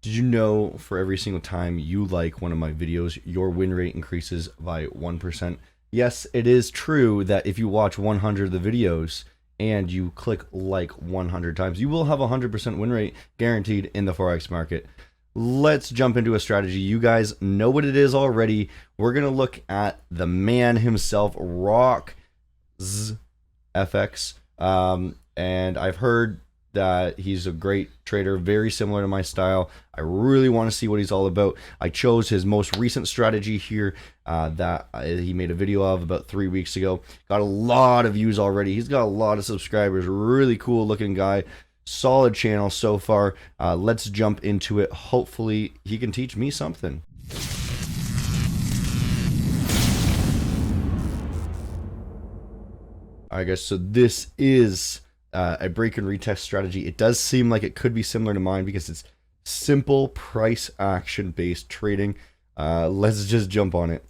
Did you know for every single time you like one of my videos, your win rate increases by 1%? Yes, it is true that if you watch 100 of the videos and you click like 100 times, you will have a 100% win rate guaranteed in the Forex market. Let's jump into a strategy. You guys know what it is already. We're going to look at the man himself, Rockzfx. And I've heard that he's a great trader, very similar to my style. I really want to see what he's all about. I chose his most recent strategy here that he made a video of about 3 weeks ago. Got a lot of views already. He's got a lot of subscribers. Really cool looking guy. Solid channel so far. Let's jump into it. Hopefully he can teach me something. Alright guys, so this is a break and retest strategy. It does seem like it could be similar to mine because it's simple price action based trading. Let's just jump on it.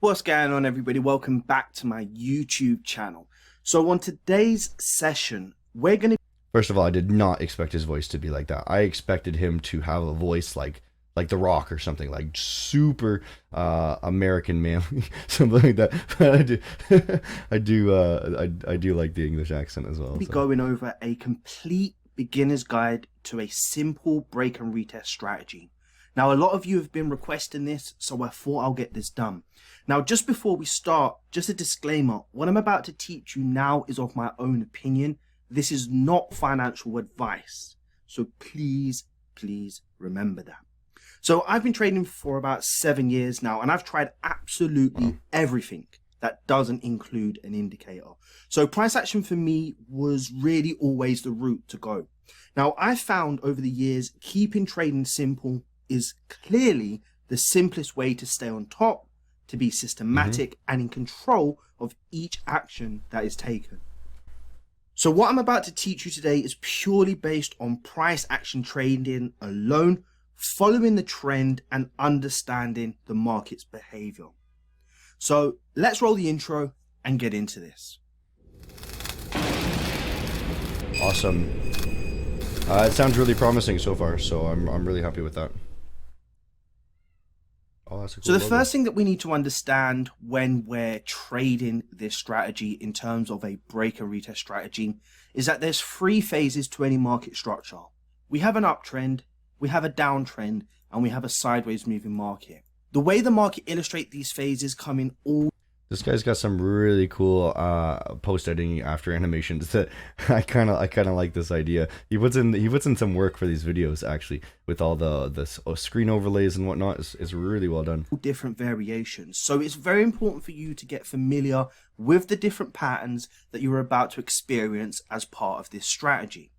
What's going on, everybody? Welcome back to my YouTube channel. So on today's session, we're going to... First of all, I did not expect his voice to be like that. I expected him to have a voice like The Rock or something, like super American manly, something like that. But I do like the English accent as well. We'll be going over a complete beginner's guide to a simple break and retest strategy. Now, a lot of you have been requesting this, so I thought I'll get this done. Now, just before we start, just a disclaimer, what I'm about to teach you now is of my own opinion. This is not financial advice, so please remember that. So I've been trading for about 7 years now, and I've tried absolutely everything that doesn't include an indicator. So price action for me was really always the route to go. Now, I found over the years, keeping trading simple is clearly the simplest way to stay on top, to be systematic and in control of each action that is taken. So what I'm about to teach you today is purely based on price action trading alone, following the trend and understanding the market's behavior. So let's roll the intro and get into this. Awesome. It sounds really promising so far, so I'm really happy with that. Oh, that's a cool So the logo. first thing that we need to understand when we're trading this strategy in terms of a break and retest strategy is that there's 3 phases to any market structure. We have an uptrend, we have a downtrend, and we have a sideways moving market. The way the market illustrates these phases come in all... This guy's got some really cool post editing after animations that I kind of like this idea. He puts in some work for these videos actually, with all the screen overlays and whatnot. It's really well done. Different variations. So it's very important for you to get familiar with the different patterns that you're about to experience as part of this strategy.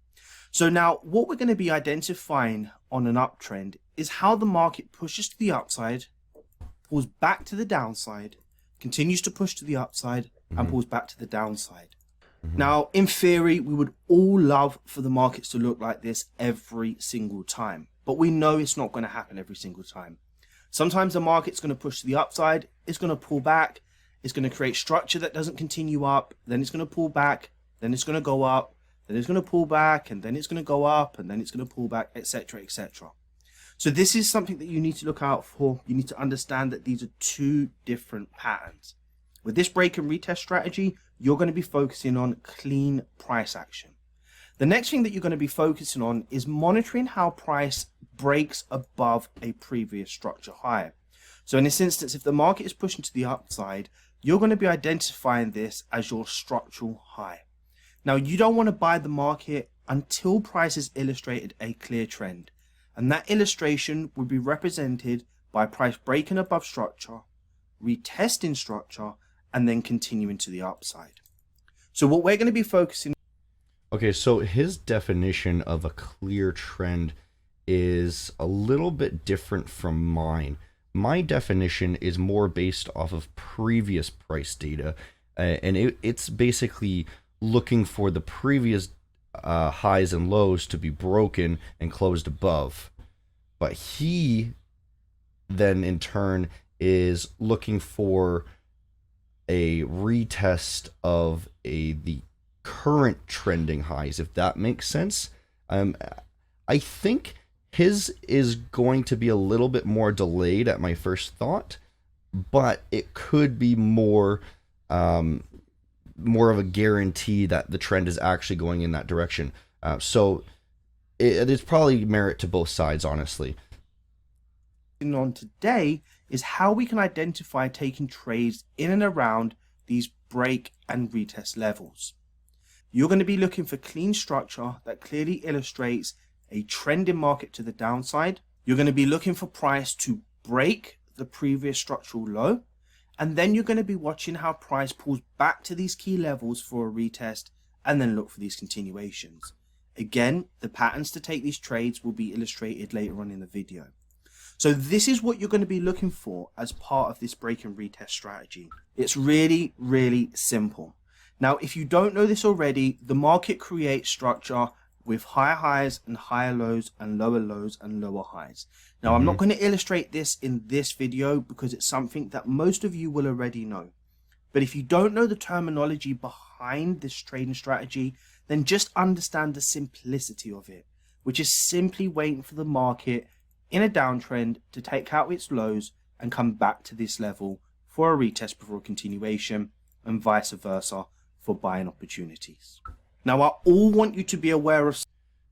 So now what we're going to be identifying on an uptrend is how the market pushes to the upside, pulls back to the downside, continues to push to the upside, and pulls back to the downside. Now, in theory, we would all love for the markets to look like this every single time, but we know it's not going to happen every single time. Sometimes the market's going to push to the upside, it's going to pull back, it's going to create structure that doesn't continue up, then it's going to pull back, then it's going to go up, then it's going to pull back, and then it's going to go up, and then it's going to pull back, etc., etc. So this is something that you need to look out for. You need to understand that these are 2 different patterns. With this break and retest strategy, you're going to be focusing on clean price action. The next thing that you're going to be focusing on is monitoring how price breaks above a previous structure high. So in this instance, if the market is pushing to the upside, you're going to be identifying this as your structural high. Now, you don't want to buy the market until price has illustrated a clear trend. And that illustration would be represented by price breaking above structure, retesting structure, and then continuing to the upside. So what we're going to be focusing... Okay, so his definition of a clear trend is a little bit different from mine. My definition is more based off of previous price data, and it's basically looking for the previous highs and lows to be broken and closed above. But he then in turn is looking for a retest of the current trending highs, if that makes sense. I think His is going to be a little bit more delayed at my first thought, but it could be more of a guarantee that the trend is actually going in that direction. So it's probably merit to both sides, honestly. On today is how we can identify taking trades in and around these break and retest levels. You're going to be looking for clean structure that clearly illustrates a trend in market to the downside. You're going to be looking for price to break the previous structural low, and then you're going to be watching how price pulls back to these key levels for a retest, and then look for these continuations. Again, the patterns to take these trades will be illustrated later on in the video. So this is what you're going to be looking for as part of this break and retest strategy. It's really, really simple. Now, if you don't know this already, the market creates structure with higher highs and higher lows and lower highs. Now, I'm not going to illustrate this in this video because it's something that most of you will already know. But if you don't know the terminology behind this trading strategy, then just understand the simplicity of it, which is simply waiting for the market in a downtrend to take out its lows and come back to this level for a retest before a continuation, and vice versa for buying opportunities. Now, I all want you to be aware of.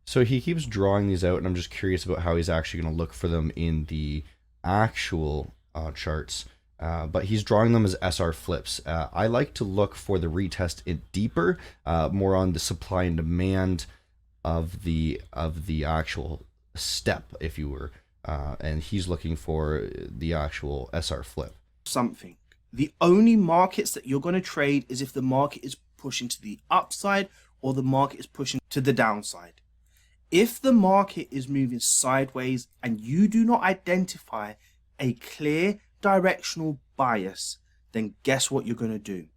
So he keeps drawing these out, and I'm just curious about how he's actually going to look for them in the actual charts. But he's drawing them as SR flips. I like to look for the retest deeper, more on the supply and demand of the actual step, if you were. And he's looking for the actual SR flip. Something. The only markets that you're going to trade is if the market is pushing to the upside or the market is pushing to the downside. If the market is moving sideways and you do not identify a clear directional bias, then guess what you're going to do?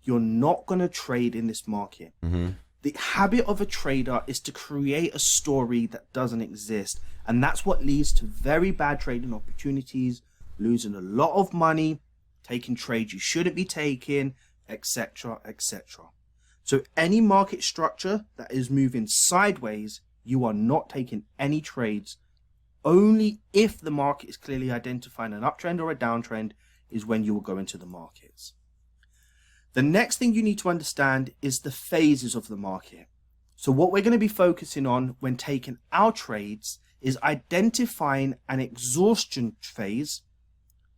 You're not going to trade in this market. The habit of a trader is to create a story that doesn't exist. And that's what leads to very bad trading opportunities, losing a lot of money, taking trades you shouldn't be taking, etc., etc. So any market structure that is moving sideways, you are not taking any trades. Only if the market is clearly identifying an uptrend or a downtrend is when you will go into the markets. The next thing you need to understand is the phases of the market. So what we're going to be focusing on when taking our trades is identifying an exhaustion phase,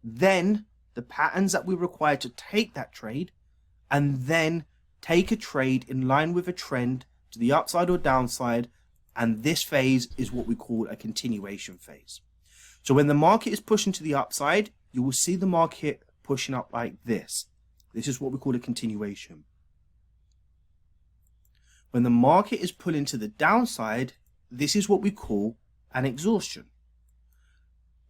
then the patterns that we require to take that trade, and then take a trade in line with a trend to the upside or downside. And this phase is what we call a continuation phase. So when the market is pushing to the upside, you will see the market pushing up like this. This is what we call a continuation. When the market is pulling to the downside, this is what we call an exhaustion.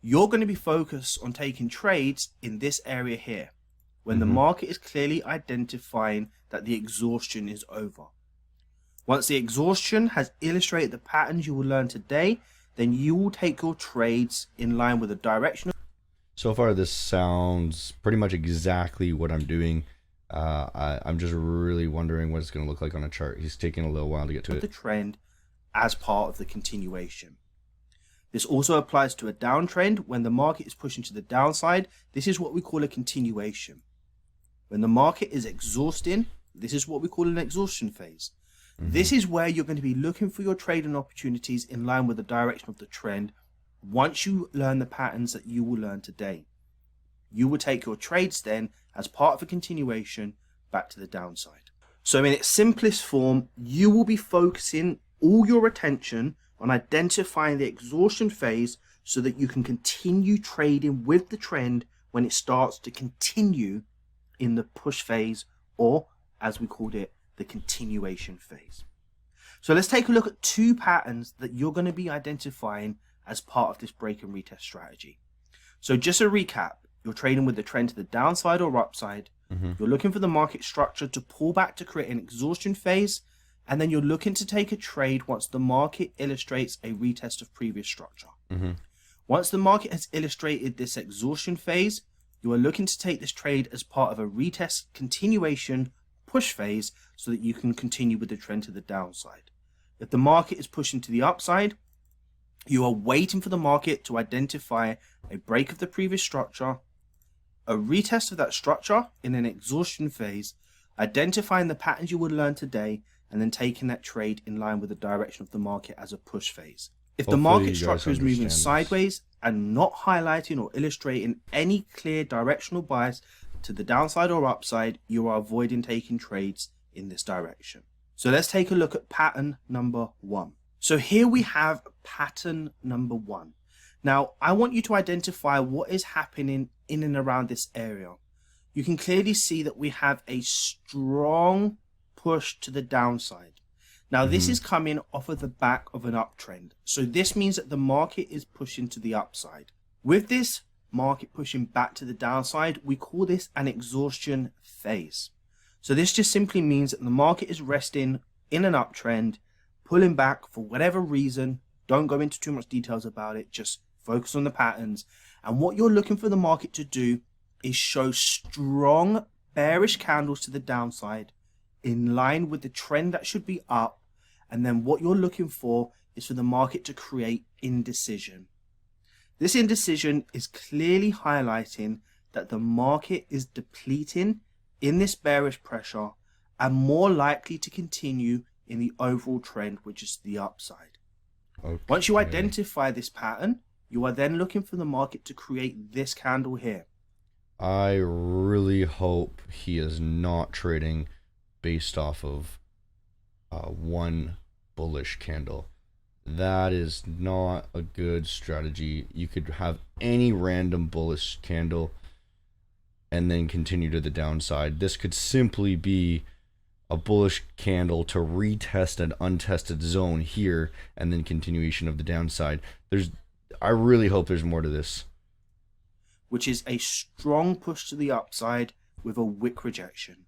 You're going to be focused on taking trades in this area here, when the market is clearly identifying that the exhaustion is over. Once the exhaustion has illustrated the patterns you will learn today, then you will take your trades in line with the direction. So far, this sounds pretty much exactly what I'm doing. I'm just really wondering what it's going to look like on a chart. He's taking a little while to get to it. The trend as part of the continuation. This also applies to a downtrend. When the market is pushing to the downside, this is what we call a continuation. When the market is exhausting, this is what we call an exhaustion phase. This is where you're going to be looking for your trading opportunities in line with the direction of the trend. Once you learn the patterns that you will learn today, you will take your trades then as part of a continuation back to the downside. So in its simplest form, you will be focusing all your attention on identifying the exhaustion phase so that you can continue trading with the trend when it starts to continue in the push phase, or as we called it, the continuation phase. So let's take a look at two patterns that you're going to be identifying as part of this break and retest strategy. So just a recap, you're trading with the trend to the downside or upside. You're looking for the market structure to pull back to create an exhaustion phase, and then you're looking to take a trade once the market illustrates a retest of previous structure. Once the market has illustrated this exhaustion phase, you are looking to take this trade as part of a retest continuation push phase so that you can continue with the trend to the downside. If the market is pushing to the upside, You are waiting for the market to identify a break of the previous structure, a retest of that structure in an exhaustion phase, identifying the patterns you would learn today, and then taking that trade in line with the direction of the market as a push phase. If the market structure is moving sideways and not highlighting or illustrating any clear directional bias to the downside or upside, you are avoiding taking trades in this direction. So let's take a look at pattern number 1. So here we have pattern number 1. Now, I want you to identify what is happening in and around this area. You can clearly see that we have a strong push to the downside. Now, this is coming off of the back of an uptrend. So this means that the market is pushing to the upside. With this market pushing back to the downside, we call this an exhaustion phase. So this just simply means that the market is resting in an uptrend, pulling back for whatever reason. Don't go into too much details about it. Just focus on the patterns. And what you're looking for the market to do is show strong bearish candles to the downside in line with the trend that should be up. And then what you're looking for is for the market to create indecision. This indecision is clearly highlighting that the market is depleting in this bearish pressure and more likely to continue in the overall trend, which is the upside. Okay. Once you identify this pattern, you are then looking for the market to create this candle here. I really hope he is not trading based off of one bullish candle. That is not a good strategy. You could have any random bullish candle and then continue to the downside. This could simply be a bullish candle to retest an untested zone here and then continuation of the downside. I really hope there's more to this. Which is a strong push to the upside with a wick rejection.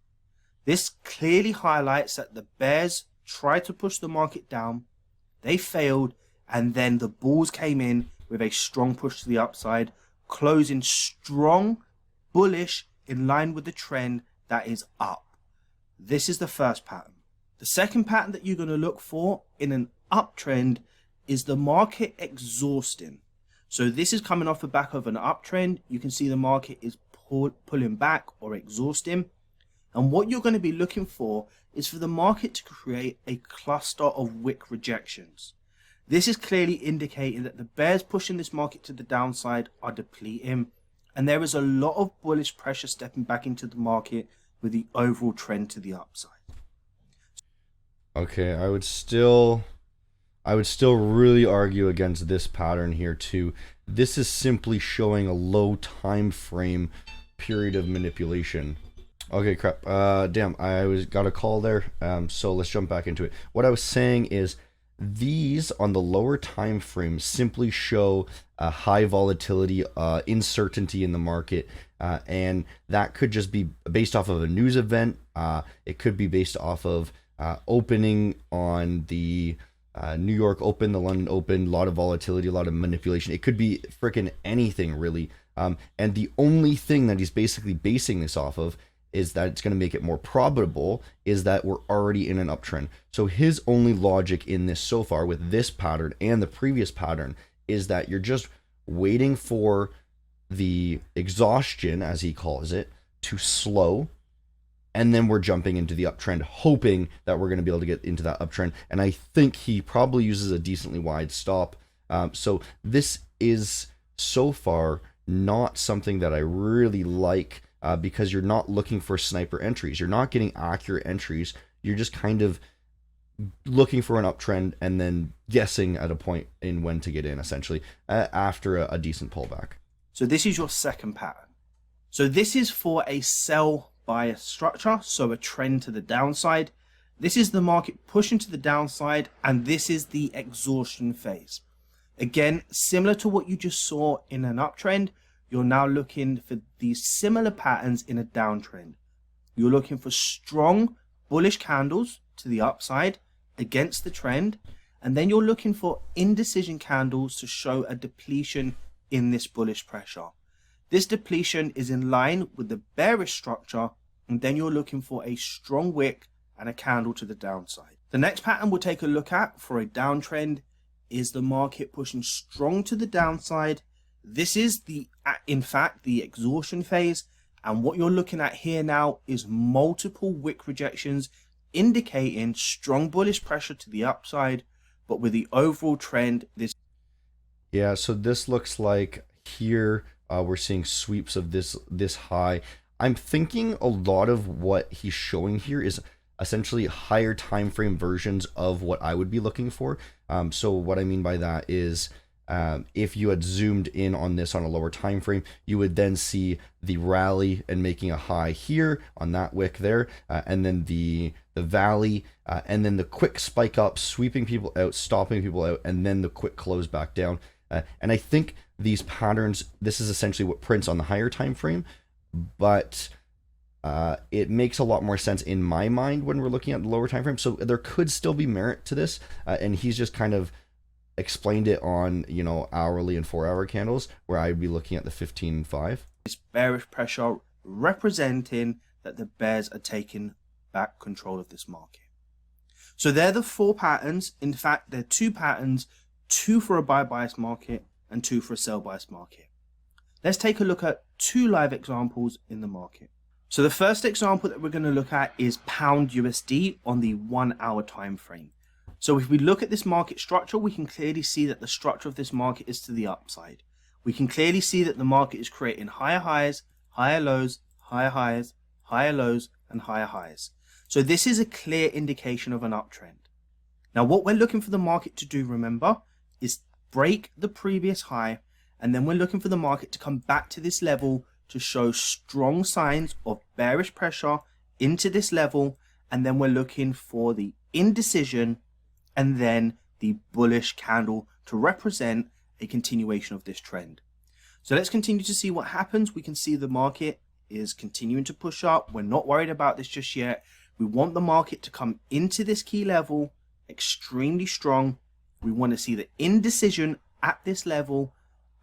This clearly highlights that the bears tried to push the market down, they failed, and then the bulls came in with a strong push to the upside, closing strong, bullish, in line with the trend that is up. This is the first pattern. The second pattern that you're going to look for in an uptrend is the market exhausting. So this is coming off the back of an uptrend. You can see the market is pulling back or exhausting. And what you're going to be looking for is for the market to create a cluster of wick rejections. This is clearly indicating that the bears pushing this market to the downside are depleting, and there is a lot of bullish pressure stepping back into the market with the overall trend to the upside. Okay, I would still really argue against this pattern here too. This is simply showing a low time frame period of manipulation. Okay, crap. Damn, got a call there. So let's jump back into it. What I was saying is these on the lower time frame simply show a high volatility, uncertainty in the market, and that could just be based off of a news event. It could be based off of opening on the New York Open, the London Open, a lot of volatility, a lot of manipulation. It could be freaking anything really. And the only thing that he's basically basing this off of is that it's going to make it more probable is that we're already in an uptrend. So his only logic in this so far with this pattern and the previous pattern is that you're just waiting for the exhaustion, as he calls it, to slow, and then we're jumping into the uptrend, hoping that we're going to be able to get into that uptrend. And I think he probably uses a decently wide stop. So this is so far not something that I really like, because you're not looking for sniper entries. You're not getting accurate entries. You're just kind of looking for an uptrend and then guessing at a point in when to get in, essentially, after a decent pullback. So this is your second pattern. So this is for a sell bias structure, so a trend to the downside. This is the market pushing to the downside, and this is the exhaustion phase. Again, similar to what you just saw in an uptrend, you're now looking for these similar patterns in a downtrend. You're looking for strong bullish candles to the upside against the trend, and then you're looking for indecision candles to show a depletion in this bullish pressure. This depletion is in line with the bearish structure, and then you're looking for a strong wick and a candle to the downside. The next pattern we'll take a look at for a downtrend is the market pushing strong to the downside. This is in fact the exhaustion phase, and what you're looking at here now is multiple wick rejections indicating strong bullish pressure to the upside, but with the overall trend Yeah, so this looks like here we're seeing sweeps of this high. I'm thinking a lot of what he's showing here is essentially higher time frame versions of what I would be looking for. So what I mean by that is if you had zoomed in on this on a lower time frame, you would then see the rally and making a high here on that wick there, and then the valley, and then the quick spike up, sweeping people out, stopping people out, and then the quick close back down. And I think these patterns, this is essentially what prints on the higher time frame, but it makes a lot more sense in my mind when we're looking at the lower time frame. So there could still be merit to this, and he's just kind of explained it on, you know, hourly and 4-hour candles, where I'd be looking at the 15.5. This bearish pressure representing that the bears are taking back control of this market. So they're the 4 patterns. In fact, they're 2 patterns, 2 for a buy bias market and 2 for a sell bias market. Let's take a look at 2 live examples in the market. So the first example that we're going to look at is pound USD on the 1-hour time frame. So if we look at this market structure, we can clearly see that the structure of this market is to the upside. We can clearly see that the market is creating higher highs, higher lows, higher highs, higher lows, and higher highs. So this is a clear indication of an uptrend. Now what we're looking for the market to do, remember, is break the previous high, and then we're looking for the market to come back to this level to show strong signs of bearish pressure into this level, and then we're looking for the indecision and then the bullish candle to represent a continuation of this trend. So let's continue to see what happens. We can see the market is continuing to push up. We're not worried about this just yet. We want the market to come into this key level extremely strong. We want to see the indecision at this level,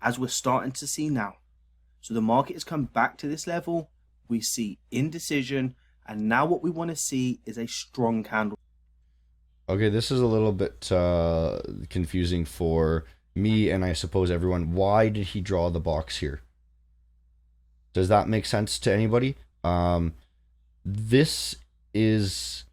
as we're starting to see now. So the market has come back to this level. We see indecision, and now what we want to see is a strong candle. Okay, this is a little bit confusing for me, and I suppose everyone. Why did he draw the box here? Does that make sense to anybody? This is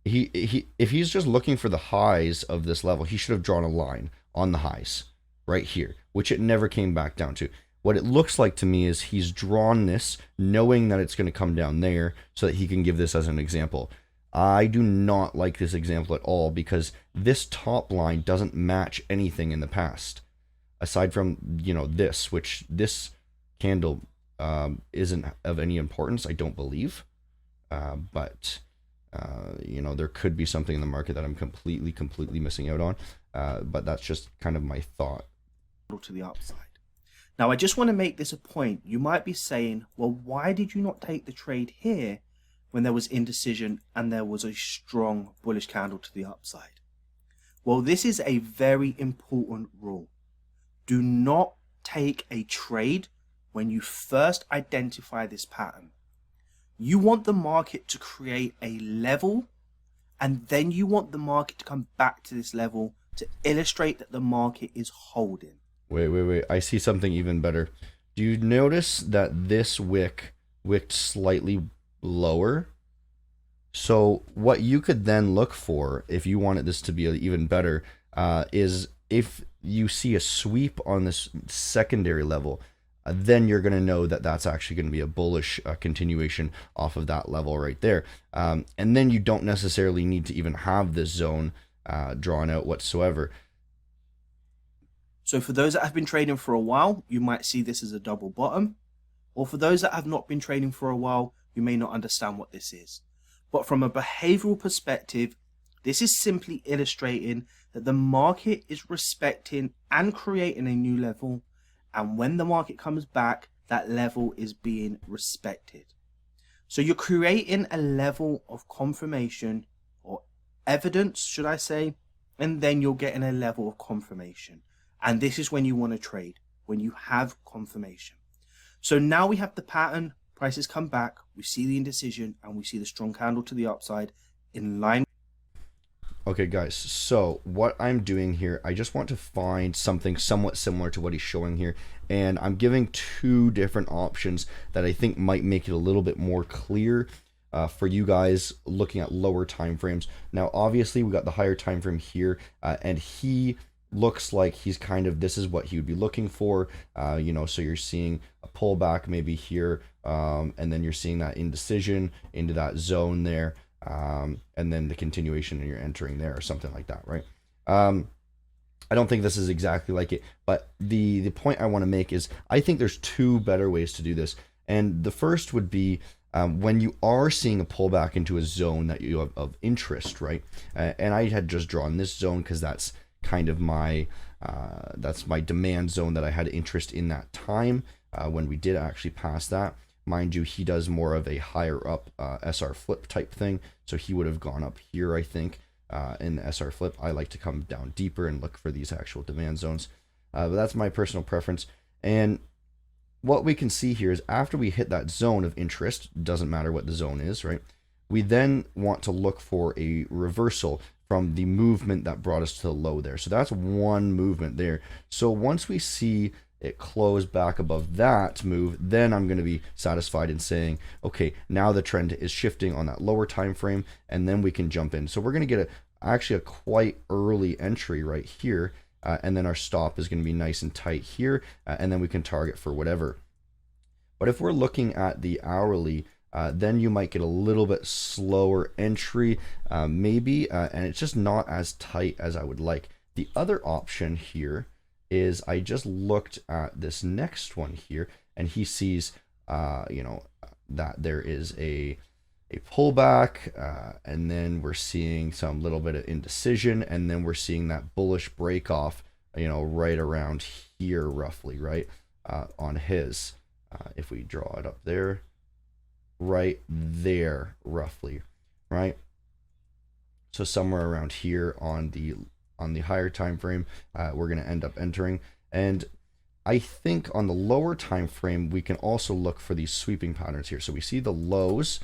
if he's just looking for the highs of this level, he should have drawn a line on the highs right here, which it never came back down to. What it looks like to me is he's drawn this knowing that it's going to come down there so that he can give this as an example. I do not like this example at all, because this top line doesn't match anything in the past, aside from, you know, this, which this candle isn't of any importance, I don't believe. But you know, there could be something in the market that I'm completely missing out on. But that's just kind of my thought. To the upside. Now, I just want to make this a point. You might be saying, well, why did you not take the trade here when there was indecision and there was a strong bullish candle to the upside? Well, this is a very important rule. Do not take a trade when you first identify this pattern. You want the market to create a level, and then you want the market to come back to this level to illustrate that the market is holding. Wait. I see something even better. Do you notice that this wicked slightly lower? So what you could then look for, if you wanted this to be even better, is if you see a sweep on this secondary level, then you're going to know that that's actually going to be a bullish continuation off of that level right there. And then you don't necessarily need to even have this zone drawn out whatsoever. So for those that have been trading for a while, you might see this as a double bottom. Or for those that have not been trading for a while, you may not understand what this is. But from a behavioral perspective, this is simply illustrating that the market is respecting and creating a new level. And when the market comes back, that level is being respected. So you're creating a level of confirmation, or evidence, should I say, and then you're getting a level of confirmation. And this is when you want to trade, when you have confirmation. So now we have the pattern, prices come back, we see the indecision, and we see the strong candle to the upside in line. Okay, guys, so what I'm doing here, I just want to find something somewhat similar to what he's showing here, and I'm giving two different options that I think might make it a little bit more clear for you guys looking at lower time frames. Now, obviously, we got the higher time frame here, and he looks like he's kind of, this is what he would be looking for, so you're seeing a pullback maybe here, and then you're seeing that indecision into that zone there. And then the continuation and you're entering there or something like that, right? I don't think this is exactly like it, but the point I want to make is I think there's two better ways to do this. And the first would be when you are seeing a pullback into a zone that you have of interest, right? And I had just drawn this zone because that's kind of my demand zone that I had interest in that time when we did actually pass that. Mind you, he does more of a higher up SR flip type thing, so he would have gone up here, I think, in the SR flip. I like to come down deeper and look for these actual demand zones, but that's my personal preference. And what we can see here is after we hit that zone of interest, doesn't matter what the zone is, right? We then want to look for a reversal from the movement that brought us to the low there. So that's one movement there. So once we see it close back above that move, then I'm going to be satisfied in saying, okay, now the trend is shifting on that lower time frame, and then we can jump in. So we're going to get actually a quite early entry right here, and then our stop is going to be nice and tight here, and then we can target for whatever. But if we're looking at the hourly, then you might get a little bit slower entry, maybe, and it's just not as tight as I would like. The other option here is I just looked at this next one here, and he sees, that there is a pullback, and then we're seeing some little bit of indecision, and then we're seeing that bullish break off, right around here roughly, right, on his, if we draw it up there, right there roughly, right? So somewhere around here on the higher time frame, we're going to end up entering. And I think on the lower time frame, we can also look for these sweeping patterns here. So we see the lows,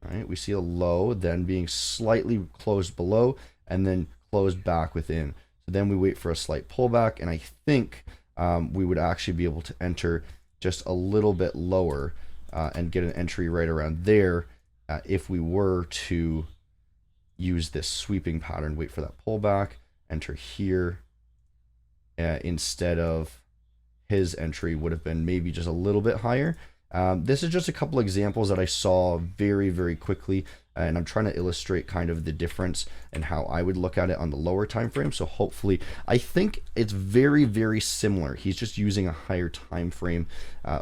right? We see a low then being slightly closed below and then closed back within. So then we wait for a slight pullback, and I think we would actually be able to enter just a little bit lower and get an entry right around there if we were to use this sweeping pattern, wait for that pullback, enter here, instead of his entry would have been maybe just a little bit higher. This is just a couple examples that I saw very, very quickly, and I'm trying to illustrate kind of the difference and how I would look at it on the lower time frame. So hopefully, I think it's very, very similar. He's just using a higher time frame,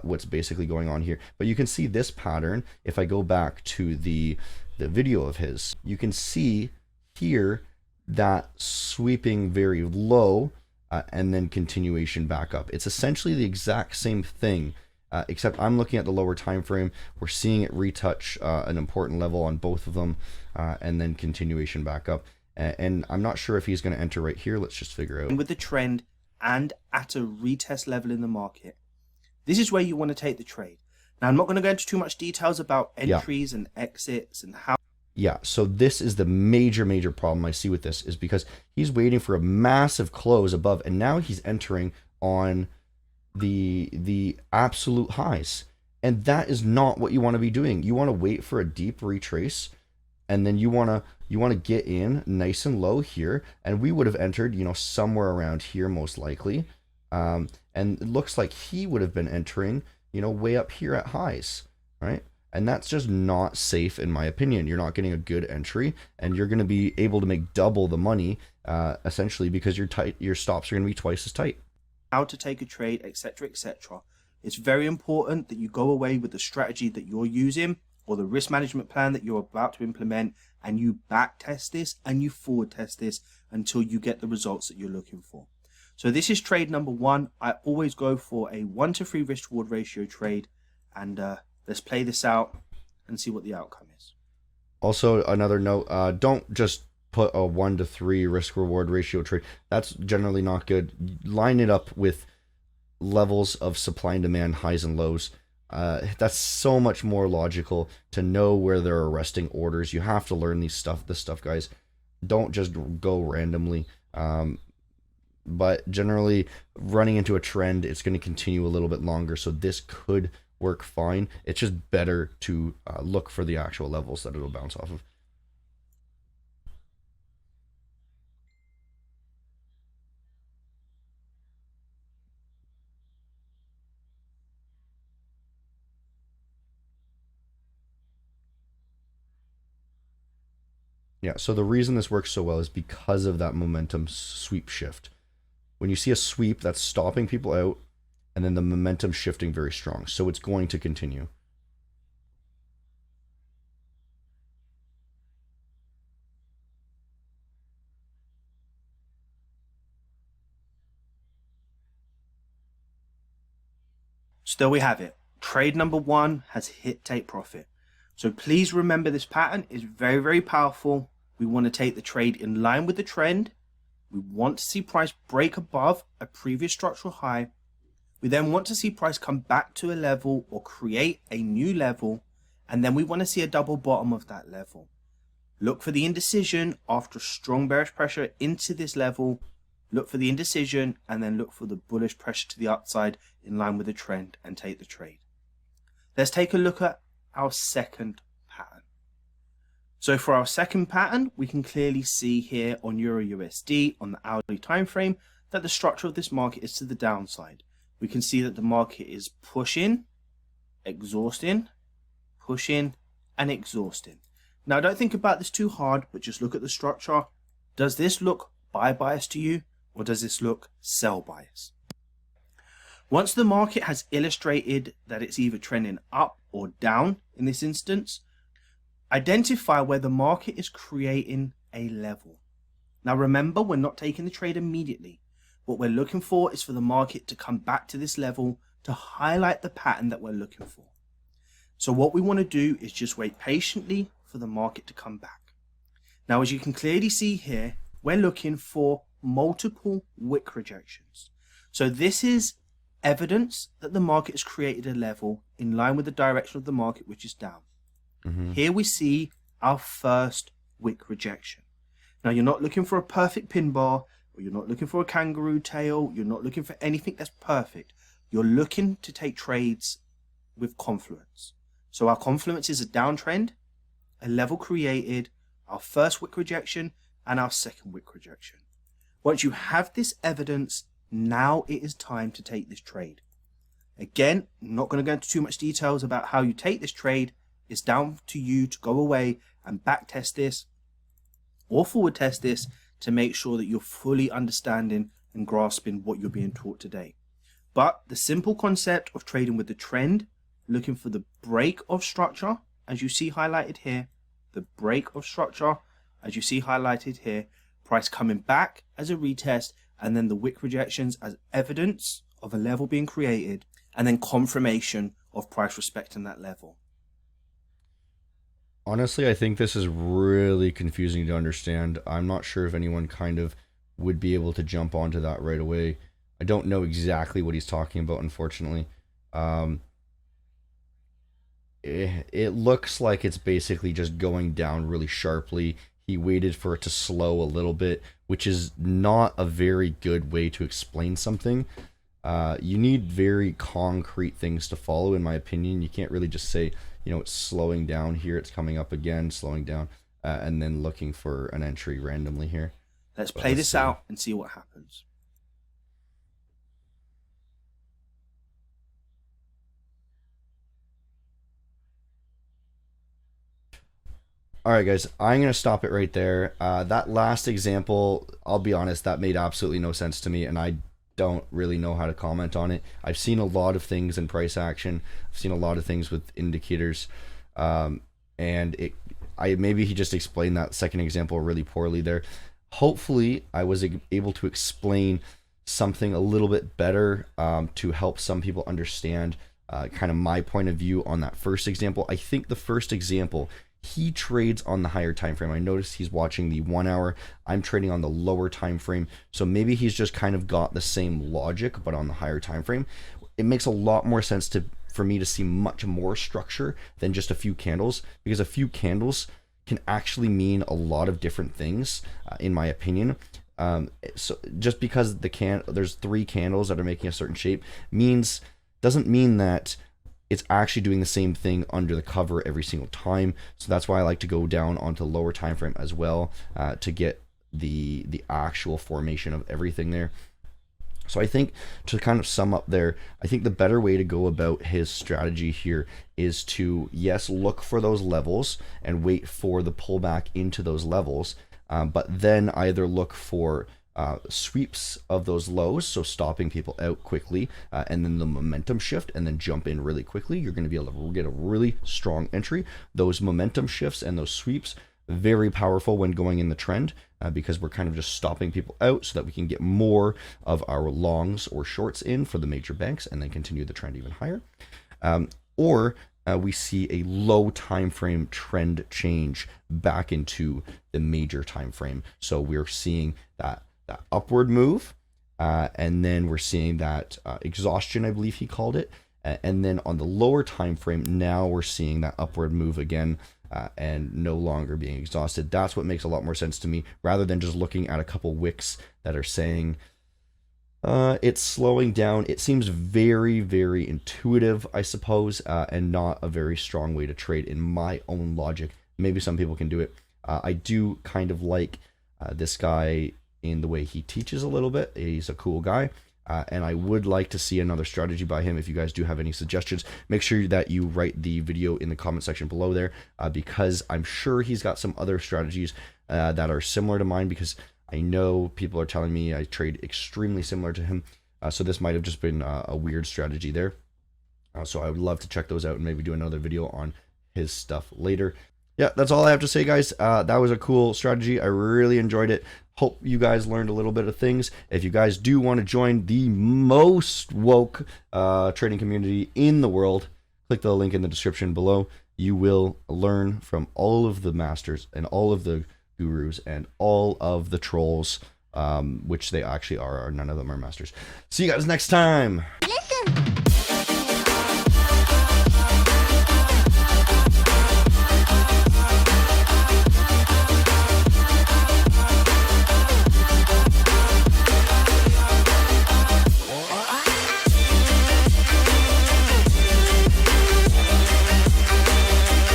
what's basically going on here. But you can see this pattern. If I go back to the video of his, you can see here that sweeping very low and then continuation back up. It's essentially the exact same thing, except I'm looking at the lower time frame. We're seeing it retouch an important level on both of them, and then continuation back up. And I'm not sure if he's going to enter right here. Let's just figure out. With the trend and at a retest level in the market, this is where you want to take the trade. Now, I'm not going to go into too much details about entries and exits and how. Yeah, so this is the major problem I see with this, is because he's waiting for a massive close above, and now he's entering on the absolute highs. And that is not what you want to be doing. You want to wait for a deep retrace, and then you want to get in nice and low here, and we would have entered, somewhere around here most likely. And it looks like he would have been entering, way up here at highs, right? And that's just not safe, in my opinion. You're not getting a good entry, and you're going to be able to make double the money, essentially, because your stops are going to be twice as tight. How to take a trade, etc., etc. It's very important that you go away with the strategy that you're using or the risk management plan that you're about to implement, and you back test this and you forward test this until you get the results that you're looking for. So this is trade number one. I always go for a 1-to-3 risk reward ratio trade, and let's play this out and see what the outcome is. Also, another note, don't just put a 1-to-3 risk reward ratio trade. That's generally not good. Line it up with levels of supply and demand, highs and lows. That's so much more logical to know where there are resting orders. You have to learn this stuff, guys. Don't just go randomly. But generally, running into a trend, it's going to continue a little bit longer. So this could work fine. It's just better to look for the actual levels that it'll bounce off of. Yeah, so the reason this works so well is because of that momentum sweep shift. When you see a sweep, that's stopping people out, and then the momentum shifting very strong. So it's going to continue. So there we have it. Trade number 1 has hit take profit. So please remember this pattern is very, very powerful. We want to take the trade in line with the trend. We want to see price break above a previous structural high. We then want to see price come back to a level or create a new level. And then we want to see a double bottom of that level. Look for the indecision after strong bearish pressure into this level. Look for the indecision and then look for the bullish pressure to the upside in line with the trend and take the trade. Let's take a look at our second pattern. So for our second pattern, we can clearly see here on EURUSD on the hourly time frame that the structure of this market is to the downside. We can see that the market is pushing, exhausting, pushing, and exhausting. Now don't think about this too hard, but just look at the structure. Does this look buy bias to you, or does this look sell bias? Once the market has illustrated that it's either trending up or down in this instance, identify where the market is creating a level. Now remember, we're not taking the trade immediately. What we're looking for is for the market to come back to this level to highlight the pattern that we're looking for. So what we want to do is just wait patiently for the market to come back. Now, as you can clearly see here, we're looking for multiple wick rejections. So this is evidence that the market has created a level in line with the direction of the market, which is down. Here we see our first wick rejection. Now, you're not looking for a perfect pin bar, or you're not looking for a kangaroo tail. You're not looking for anything that's perfect. You're looking to take trades with confluence. So our confluence is a downtrend, a level created, our first wick rejection, and our second wick rejection. Once you have this evidence, now it is time to take this trade. Again, I'm not going to go into too much details about how you take this trade. It's down to you to go away and back test this or forward test this to make sure that you're fully understanding and grasping what you're being taught today. But the simple concept of trading with the trend, looking for the break of structure, as you see highlighted here, the break of structure, as you see highlighted here, price coming back as a retest, and then the wick rejections as evidence of a level being created, and then confirmation of price respecting that level. Honestly, I think this is really confusing to understand. I'm not sure if anyone kind of would be able to jump onto that right away. I don't know exactly what he's talking about, unfortunately. It looks like it's basically just going down really sharply. He waited for it to slow a little bit, which is not a very good way to explain something. You need very concrete things to follow, in my opinion. You can't really just say, you know, it's slowing down here, it's coming up again, slowing down, and then looking for an entry randomly here. Let's play this out and see what happens. All right, guys, I'm going to stop it right there. That last example, I'll be honest, that made absolutely no sense to me, and I don't really know how to comment on it. I've seen a lot of things in price action. I've seen a lot of things with indicators, and maybe he just explained that second example really poorly there. Hopefully, I was able to explain something a little bit better to help some people understand kind of my point of view on that first example. I think the first example, he trades on the higher time frame. I noticed he's watching the 1 hour. I'm trading on the lower time frame. So maybe he's just kind of got the same logic, but on the higher time frame. It makes a lot more sense for me to see much more structure than just a few candles, because a few candles can actually mean a lot of different things, in my opinion. So just because there's 3 candles that are making a certain shape doesn't mean that it's actually doing the same thing under the cover every single time. So that's why I like to go down onto the lower time frame as well, to get the actual formation of everything there. So I think, to kind of sum up there, I think the better way to go about his strategy here is to, yes, look for those levels and wait for the pullback into those levels, but then either look for sweeps of those lows, so stopping people out quickly, and then the momentum shift, and then jump in really quickly. You're going to be able to get a really strong entry. Those momentum shifts and those sweeps, very powerful when going in the trend, because we're kind of just stopping people out so that we can get more of our longs or shorts in for the major banks and then continue the trend even higher. Or we see a low time frame trend change back into the major time frame. So we're seeing that upward move, and then we're seeing that exhaustion, I believe he called it. And then on the lower time frame, now we're seeing that upward move again, and no longer being exhausted. That's what makes a lot more sense to me, rather than just looking at a couple wicks that are saying it's slowing down. It seems very, very intuitive, I suppose, and not a very strong way to trade in my own logic. Maybe some people can do it. I do kind of like this guy in the way he teaches a little bit. He's a cool guy. And I would like to see another strategy by him. If you guys do have any suggestions, make sure that you write the video in the comment section below there, because I'm sure he's got some other strategies that are similar to mine, because I know people are telling me I trade extremely similar to him. So this might have just been a weird strategy there. So I would love to check those out and maybe do another video on his stuff later. Yeah, that's all I have to say, guys. That was a cool strategy. I really enjoyed it. Hope you guys learned a little bit of things. If you guys do want to join the most woke trading community in the world, click the link in the description below. You will learn from all of the masters and all of the gurus and all of the trolls, which they actually are. None of them are masters. See you guys next time.